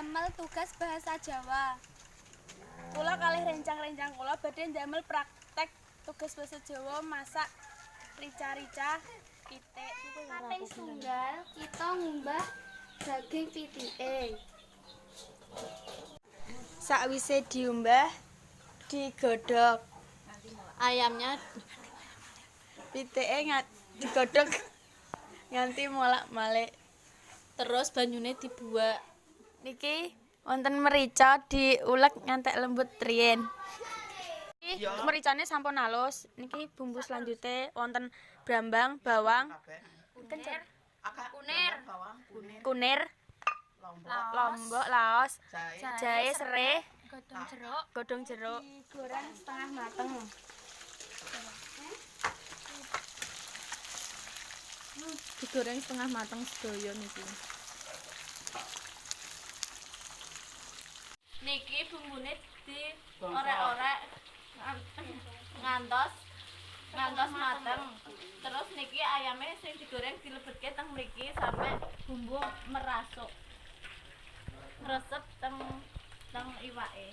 ndamel tugas bahasa Jawa. Kula kalih rencang-rencang kula badhe ndamel praktek tugas bahasa Jawa masak rica-rica pitik. Kaping tunggal kita ngumbah daging pitike. Sakwise diumbah digodhog. Ayamnya pitike digodhog nganti molak-malik. Terus banyune dibuak. Niki wonten merica diulek ngantek lembut riyen. Niki mericane sampun halus. Niki bumbu selanjutnya wonten brambang, bawang, kunir, lombok, laos, jahe, sereh, godhong jeruk, digoreng setengah mateng. Digoreng setengah mateng sedaya niki. Niki bumbune diorek-orek ngantos mateng. Terus niki ayame sing digoreng dilebetke teng mriki sampai bumbu merasuk. Resep teng iwake.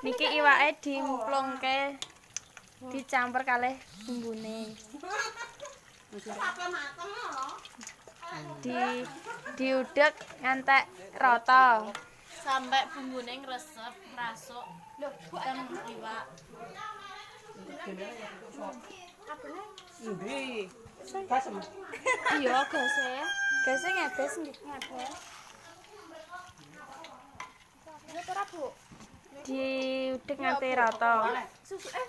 Niki iwake dimplungke dicampur kalih bumbune. Diudek ngantek rata sampai bumbune ngresep merasuk teng iwak. Iya, gase. Gase ngebes ngebes. Ora, Bu. Diudek nganti rata. Susuke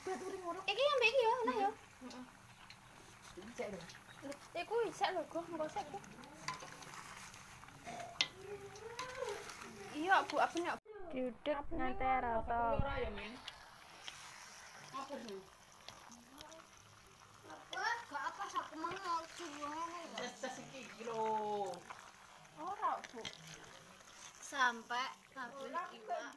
baturing ngono. Iki ambek iki ya, nah ya. Iku isek lho, Go, ngosek. Iya, Bu, apa nek diudek nganti rata. Gak apa sak mau diwene. Iki lho. Ora, Bu. Sampai kabeh iwak